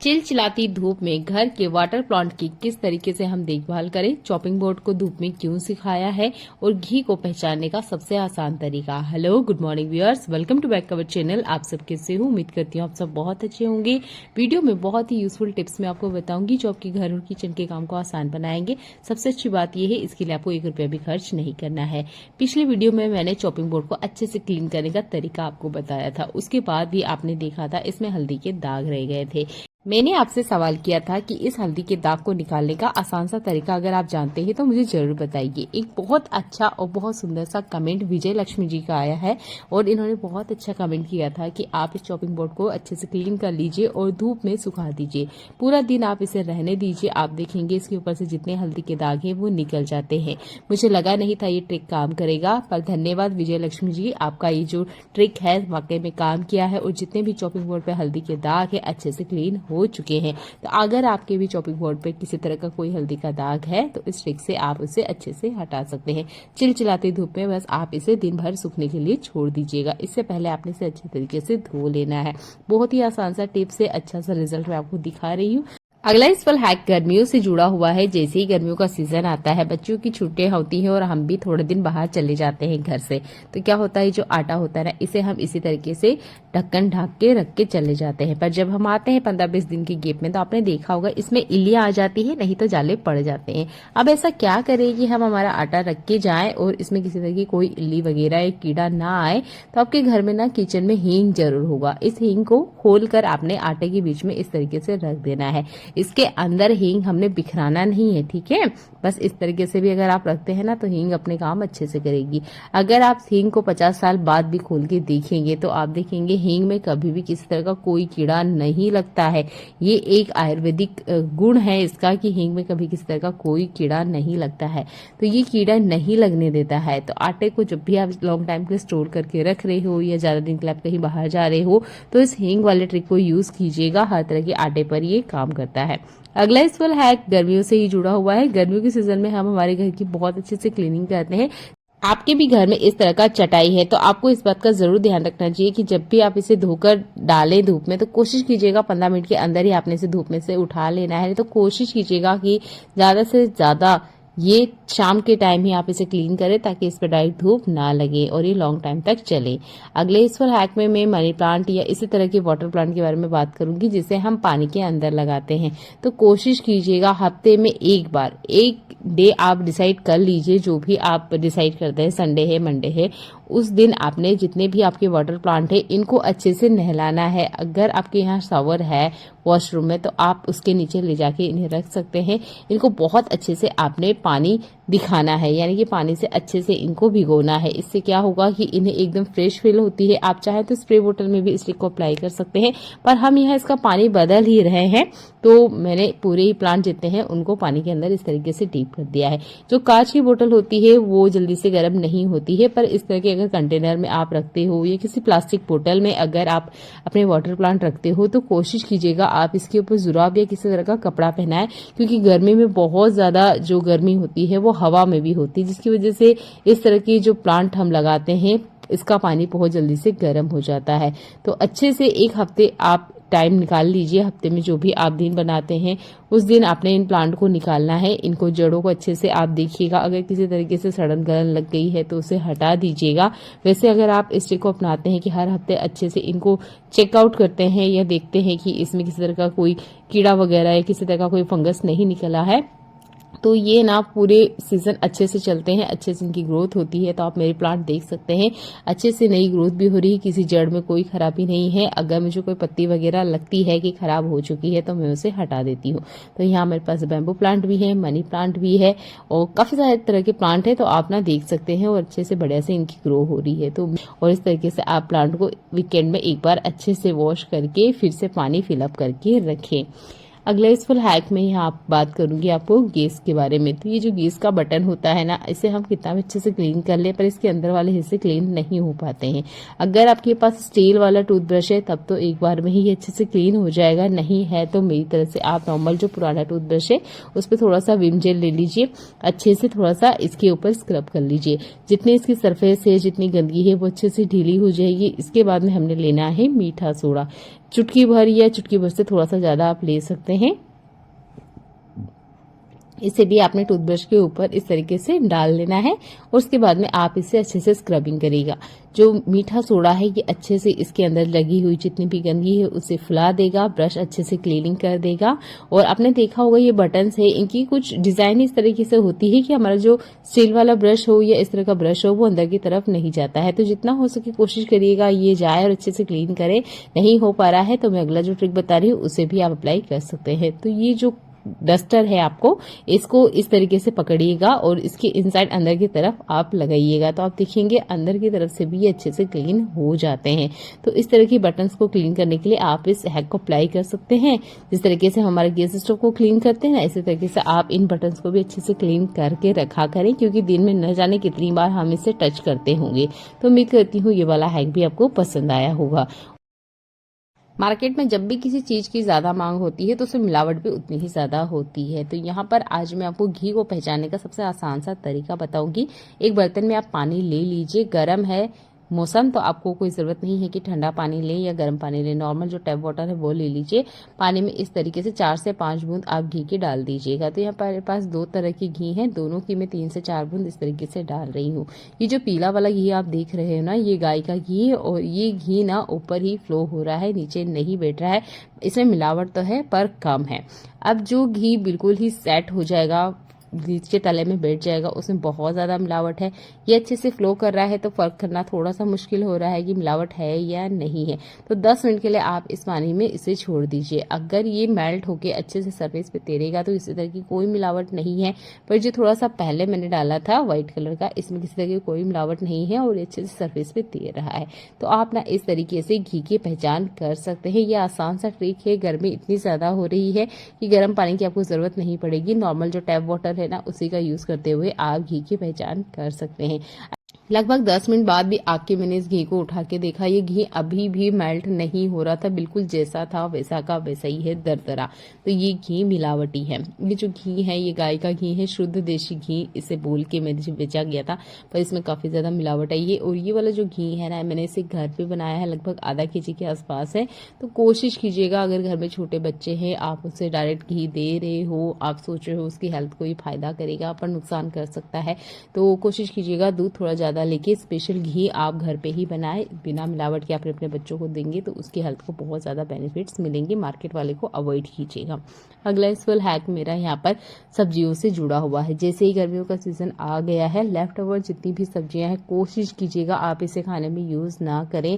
चिलचिलाती धूप में घर के वाटर प्लांट की किस तरीके से हम देखभाल करें, चॉपिंग बोर्ड को धूप में क्यों सिखाया है और घी को पहचानने का सबसे आसान तरीका। Hello, good morning viewers, welcome to back our channel. आप सब कैसे हो? उम्मीद करती हूँ आप सब बहुत अच्छे होंगे। वीडियो में बहुत ही यूजफुल टिप्स मैं आपको बताऊंगी जो आपके घर और किचन के काम को आसान बनाएंगे। सबसे अच्छी बात यह है, इसके लिए आपको 1 रुपया भी खर्च नहीं करना है। पिछले वीडियो में मैंने चॉपिंग बोर्ड को अच्छे से क्लीन करने का तरीका आपको बताया था। उसके बाद भी आपने देखा था इसमें हल्दी के दाग रह गए थे। मैंने आपसे सवाल किया था कि इस हल्दी के दाग को निकालने का आसान सा तरीका अगर आप जानते हैं तो मुझे जरूर बताइए। एक बहुत अच्छा और बहुत सुंदर सा कमेंट विजय लक्ष्मी जी का आया है और इन्होंने बहुत अच्छा कमेंट किया था कि आप इस चॉपिंग बोर्ड को अच्छे से क्लीन कर लीजिए और धूप में सुखा दीजिए। पूरा दिन आप इसे रहने दीजिए, आप देखेंगे इसके ऊपर से जितने हल्दी के दाग हैं वो निकल जाते हैं। मुझे लगा नहीं था ये ट्रिक काम करेगा, पर धन्यवाद विजय लक्ष्मी जी, आपका ये जो ट्रिक है वाकई में काम किया है और जितने भी चॉपिंग बोर्ड पे हल्दी के दाग है अच्छे से क्लीन हो चुके हैं। तो अगर आपके भी चॉपिंग बोर्ड पे किसी तरह का कोई हल्दी का दाग है तो इस ट्रिक से आप उसे अच्छे से हटा सकते हैं। चिलचिलाती धूप में बस आप इसे दिन भर सूखने के लिए छोड़ दीजिएगा। इससे पहले आपने इसे अच्छे तरीके से धो लेना है। बहुत ही आसान सा टिप से अच्छा सा रिजल्ट मैं आपको दिखा रही हूँ। अगला यूजफुल हैक गर्मियों से जुड़ा हुआ है। जैसे ही गर्मियों का सीजन आता है, बच्चों की छुट्टियां होती हैं और हम भी थोड़े दिन बाहर चले जाते हैं घर से, तो क्या होता है, जो आटा होता है ना, इसे हम इसी तरीके से ढक्कन ढक के रख के चले जाते हैं। पर जब हम आते हैं 15-20 दिन के गैप में, तो आपने देखा होगा इसमें इल्लियां आ जाती है, नहीं तो जाले पड़ जाते हैं। अब ऐसा क्या करें कि हम हमारा आटा रख के जाएं और इसमें किसी तरह की कोई इल्ली वगैरह या कीड़ा ना आए। तो आपके घर में ना किचन में हींग जरूर होगा। इस हींग को खोल कर आपने आटे के बीच में इस तरीके से रख देना है। इसके अंदर हींग हमने बिखराना नहीं है, ठीक है। बस इस तरीके से भी अगर आप रखते हैं ना तो हींग अपने काम अच्छे से करेगी। अगर आप हींग को 50 साल बाद भी खोल के देखेंगे तो आप देखेंगे हींग में कभी भी किसी तरह का कोई कीड़ा नहीं लगता है। ये एक आयुर्वेदिक गुण है इसका कि हींग में कभी किसी तरह का कोई कीड़ा नहीं लगता है। तो ये कीड़ा नहीं लगने देता है। तो आटे को जब भी आप लॉन्ग टाइम के लिए स्टोर करके रख रहे हो या ज्यादा दिन के लिए आप कहीं बाहर जा रहे हो तो इस हींग वाले ट्रिक को यूज कीजिएगा। हर तरह के आटे पर ये काम करता है। अगला यूजफुल हैक गर्मियों से ही जुड़ा हुआ है। गर्मियों के सीजन में हम हमारे घर की बहुत अच्छे से क्लीनिंग करते हैं। आपके भी घर में इस तरह का चटाई है तो आपको इस बात का जरूर ध्यान रखना चाहिए कि जब भी आप इसे धोकर डालें धूप में तो कोशिश कीजिएगा 15 मिनट के अंदर ही आपने इसे धूप में से उठा लेना है। तो कोशिश कीजिएगा कि ज्यादा से ज्यादा ये शाम के टाइम ही आप इसे क्लीन करें ताकि इस पर डायरेक्ट धूप ना लगे और ये लॉन्ग टाइम तक चले। अगले यूजफुल हैक में मैं मनी प्लांट या इसी तरह के वाटर प्लांट के बारे में बात करूंगी जिसे हम पानी के अंदर लगाते हैं। तो कोशिश कीजिएगा हफ्ते में एक बार, एक डे आप डिसाइड कर लीजिए, जो भी आप डिसाइड करते हैं, संडे है मंडे है, उस दिन आपने जितने भी आपके वाटर प्लांट है इनको अच्छे से नहलाना है। अगर आपके यहाँ शावर है वॉशरूम में तो आप उसके नीचे ले जाके इन्हें रख सकते हैं। इनको बहुत अच्छे से आपने पानी दिखाना है, यानी कि पानी से अच्छे से इनको भिगोना है। इससे क्या होगा कि इन्हें एकदम फ्रेश फील होती है। आप चाहे तो स्प्रे बोतल में भी इस ट्रिक को अप्लाई कर सकते हैं, पर हम यहाँ इसका पानी बदल ही रहे हैं तो मैंने पूरे ही प्लांट जितने हैं उनको पानी के अंदर इस तरीके से डीप कर दिया है। जो कांच की बोतल होती है वो जल्दी से गर्म नहीं होती है, पर इस तरह के अगर कंटेनर में आप रखते हो या किसी प्लास्टिक बोतल में अगर आप अपने वाटर प्लांट रखते हो तो कोशिश कीजिएगा आप इसके ऊपर जुराब या किसी तरह का कपड़ा पहनाएं, क्योंकि गर्मी में बहुत ज्यादा जो गर्मी होती है वो हवा में भी होती है, जिसकी वजह से इस तरह की जो प्लांट हम लगाते हैं इसका पानी बहुत जल्दी से गर्म हो जाता है। तो अच्छे से 1 हफ्ते आप टाइम निकाल लीजिए। हफ्ते में जो भी आप दिन बनाते हैं उस दिन आपने इन प्लांट को निकालना है। इनको जड़ों को अच्छे से आप देखिएगा, अगर किसी तरीके से सड़न गलन लग गई है तो उसे हटा दीजिएगा। वैसे अगर आप इस ट्रिक को अपनाते हैं कि हर हफ्ते अच्छे से इनको चेकआउट करते हैं या देखते हैं कि इसमें किसी तरह का कोई कीड़ा वगैरह या किसी तरह का कोई फंगस नहीं निकला है, तो ये ना पूरे सीजन अच्छे से चलते हैं, अच्छे से इनकी ग्रोथ होती है। तो आप मेरे प्लांट देख सकते हैं अच्छे से नई ग्रोथ भी हो रही है, किसी जड़ में कोई खराबी नहीं है। अगर मुझे कोई पत्ती वगैरह लगती है कि खराब हो चुकी है तो मैं उसे हटा देती हूँ। तो यहाँ मेरे पास बैम्बू प्लांट भी है, मनी प्लांट भी है और काफी सारे तरह के प्लांट है। तो आप ना देख सकते हैं और अच्छे से बढ़िया से इनकी ग्रो हो रही है। तो और इस तरीके से आप प्लांट को वीकेंड में एक बार अच्छे से वॉश करके फिर से पानी फिलअप करके रखें। अगला यूजफुल हैक में यहाँ बात करूंगी आपको गैस के बारे में। तो ये जो गैस का बटन होता है ना, इसे हम कितना भी अच्छे से क्लीन कर ले पर इसके अंदर वाले हिस्से क्लीन नहीं हो पाते हैं। अगर आपके पास स्टील वाला टूथब्रश है तब तो एक बार में ही अच्छे से क्लीन हो जाएगा, नहीं है तो मेरी तरह से आप नॉर्मल जो पुराना टूथब्रश है उस पर थोड़ा सा विम जेल ले लीजिए, अच्छे से थोड़ा सा इसके ऊपर स्क्रब कर लीजिए। जितनी इसकी सरफेस है, जितनी गंदगी है वो अच्छे से ढीली हो जाएगी। इसके बाद में हमने लेना है मीठा सोडा। चुटकी भर या चुटकी भर से थोड़ा सा ज़्यादा आप ले सकते हैं। इसे भी आपने टूथब्रश के ऊपर इस तरीके से डाल लेना है और उसके बाद में आप इसे अच्छे से स्क्रबिंग करिएगा। जो मीठा सोडा है ये अच्छे से इसके अंदर लगी हुई जितनी भी गंदगी है उसे फुला देगा, ब्रश अच्छे से क्लीनिंग कर देगा। और आपने देखा होगा ये बटन्स है, इनकी कुछ डिजाइन इस तरीके से होती है कि हमारा जो स्टील वाला ब्रश हो या इस तरह का ब्रश हो वो अंदर की तरफ नहीं जाता है। तो जितना हो सके कोशिश करिएगा ये जाए और अच्छे से क्लीन करे। नहीं हो पा रहा है तो मैं अगला जो ट्रिक बता रही हूँ उसे भी आप अप्लाई कर सकते हैं। तो ये जो डस्टर है आपको इसको इस तरीके से पकड़िएगा और इसके इनसाइड अंदर की तरफ आप लगाइएगा, तो आप देखेंगे अंदर की तरफ से भी ये अच्छे से क्लीन हो जाते हैं। तो इस तरह की बटन्स को क्लीन करने के लिए आप इस हैक को अप्लाई कर सकते हैं। जिस तरीके से हमारे गैस स्टोव को क्लीन करते हैं ना, इसी तरीके से आप इन बटन्स को भी अच्छे से क्लीन करके रखा करें, क्योंकि दिन में न जाने कितनी बार हम इसे टच करते होंगे। तो उम्मीद करती हूँ ये वाला हैक भी आपको पसंद आया होगा। मार्केट में जब भी किसी चीज की ज्यादा मांग होती है तो उसमें मिलावट भी उतनी ही ज्यादा होती है। तो यहाँ पर आज मैं आपको घी को पहचानने का सबसे आसान सा तरीका बताऊंगी। एक बर्तन में आप पानी ले लीजिए, गर्म है मौसम तो आपको कोई ज़रूरत नहीं है कि ठंडा पानी लें या गर्म पानी लें, नॉर्मल जो टैप वाटर है वो ले लीजिए। पानी में इस तरीके से 4 से 5 बूंद आप घी के डाल दीजिएगा। तो यहाँ पर मेरे पास 2 तरह की घी है, दोनों की मैं 3 से 4 बूंद इस तरीके से डाल रही हूँ। ये जो पीला वाला घी आप देख रहे हो ना, ये गाय का घी है और ये घी ना ऊपर ही फ्लो हो रहा है, नीचे नहीं बैठ रहा है। इसमें मिलावट तो है पर कम है। अब जो घी बिल्कुल ही सेट हो जाएगा, बीज के तले में बैठ जाएगा, उसमें बहुत ज़्यादा मिलावट है। ये अच्छे से फ्लो कर रहा है तो फर्क करना थोड़ा सा मुश्किल हो रहा है कि मिलावट है या नहीं है। तो 10 मिनट के लिए आप इस पानी में इसे छोड़ दीजिए। अगर ये मेल्ट होके अच्छे से सरफेस पे तैरेगा तो इसी तरह की कोई मिलावट नहीं है। पर जो थोड़ा सा पहले मैंने डाला था व्हाइट कलर का, इसमें किसी तरह की कोई मिलावट नहीं है और अच्छे से सरफेस पे तैर रहा है। तो आप ना इस तरीके से घी की पहचान कर सकते हैं। ये आसान सा ट्रिक है। गर्मी इतनी ज़्यादा हो रही है कि गर्म पानी की आपको ज़रूरत नहीं पड़ेगी। नॉर्मल जो टैप वाटर है ना, उसी का यूज करते हुए आप घी की पहचान कर सकते हैं। लगभग 10 मिनट बाद भी आके मैंने इस घी को उठा के देखा, ये घी अभी भी मेल्ट नहीं हो रहा था, बिल्कुल जैसा था वैसा का वैसा ही है, दरदरा। तो ये घी मिलावटी है। ये जो घी है ये गाय का घी है, शुद्ध देशी घी इसे बोल के मैंने बेचा गया था, पर इसमें काफी ज्यादा मिलावट आई है। और ये वाला जो घी है ना, मैंने इसे घर पे बनाया है, लगभग आधा केजी के आसपास है। तो कोशिश कीजिएगा अगर घर में छोटे बच्चे हैं, आप उसे डायरेक्ट घी दे रहे हो, आप सोच रहे हो उसकी हेल्थ को ही फायदा करेगा पर नुकसान कर सकता है, तो कोशिश कीजिएगा दूध थोड़ा ज्यादा लेके स्पेशल घी आप घर पे ही बनाए, बिना मिलावट के आप अपने बच्चों को देंगे तो उसकी हेल्थ को बहुत ज्यादा बेनिफिट्स मिलेंगे। मार्केट वाले को अवॉइड कीजिएगा। अगला यूजफुल हैक मेरा यहाँ पर सब्जियों से जुड़ा हुआ है। जैसे ही गर्मियों का सीजन आ गया है, लेफ्ट ओवर जितनी भी सब्जियां हैं कोशिश कीजिएगा आप इसे खाने में यूज ना करें।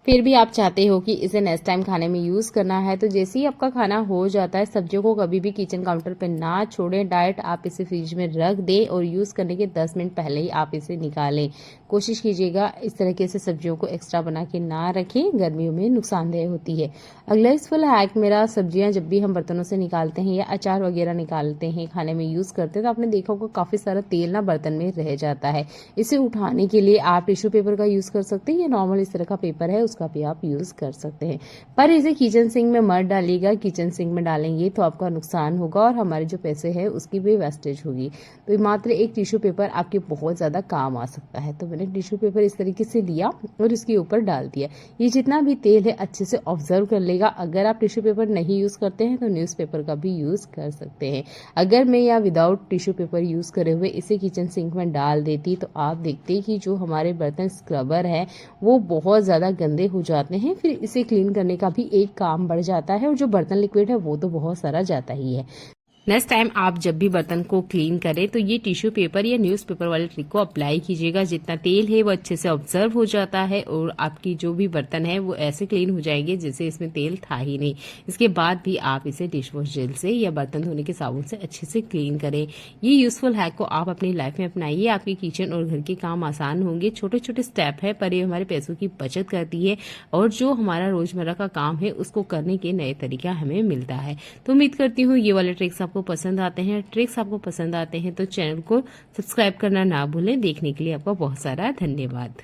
फिर भी आप चाहते हो कि इसे नेक्स्ट टाइम खाने में यूज करना है, तो जैसे ही आपका खाना हो जाता है, सब्जियों को कभी भी किचन काउंटर पे ना छोड़ें। डायरेक्ट आप इसे फ्रिज में रख दें और यूज करने के 10 मिनट पहले ही आप इसे निकालें। कोशिश कीजिएगा इस तरीके से सब्जियों को एक्स्ट्रा बना के ना रखें, गर्मियों में नुकसानदेह होती है। अगला यूजफुल हैक मेरा, सब्जियां जब भी हम बर्तनों से निकालते हैं या अचार वगैरह निकालते हैं खाने में यूज करते हैं, तो आपने देखा होगा काफी सारा तेल ना बर्तन में रह जाता है। इसे उठाने के लिए आप टिश्यू पेपर का यूज कर सकते हैं या नॉर्मल इस तरह का पेपर है उसका भी आप यूज कर सकते हैं। पर इसे किचन सिंक में मत डालिएगा, किचन सिंक में डालेंगे तो आपका नुकसान होगा और हमारे जो पैसे हैं उसकी भी वेस्टेज होगी। तो मात्र एक टिश्यू पेपर आपके बहुत ज्यादा काम आ सकता है। तो मैंने टिश्यू पेपर इस तरीके से लिया और इसके ऊपर डाल दिया। ये जितना भी तेल है अच्छे से ऑब्जर्व कर लेगा। अगर आप टिश्यू पेपर नहीं यूज करते हैं तो न्यूज़पेपर का भी यूज कर सकते हैं। अगर मैं या विदाउट टिश्यू पेपर यूज करे हुए इसे किचन सिंक में डाल देती तो आप देखते कि जो हमारे बर्तन स्क्रबर है वो बहुत ज्यादा गंदे हो जाते हैं। फिर इसे क्लीन करने का भी एक काम बढ़ जाता है और जो बर्तन लिक्विड है वो तो बहुत सारा जाता ही है। नेक्स्ट टाइम आप जब भी बर्तन को क्लीन करें तो ये टिश्यू पेपर या न्यूज़पेपर वाले ट्रिक को अप्लाई कीजिएगा। जितना तेल है वो अच्छे से ऑब्जर्व हो जाता है और आपकी जो भी बर्तन है वो ऐसे क्लीन हो जाएंगे जैसे इसमें तेल था ही नहीं। इसके बाद भी आप इसे डिश वॉश जेल से या बर्तन धोने के साबुन से अच्छे से क्लीन करें। ये यूजफुल हैक को आप अपनी लाइफ में अपनाइए, आपकी किचन और घर के काम आसान होंगे। छोटे छोटे स्टेप है पर ये हमारे पैसों की बचत करती है और जो हमारा रोजमर्रा का काम है उसको करने के नए तरीका हमें मिलता है। तो उम्मीद करती हूँ ये वाले ट्रिक्स आपको पसंद आते हैं। ट्रिक्स आपको पसंद आते हैं तो चैनल को सब्सक्राइब करना ना भूलें। देखने के लिए आपका बहुत सारा धन्यवाद।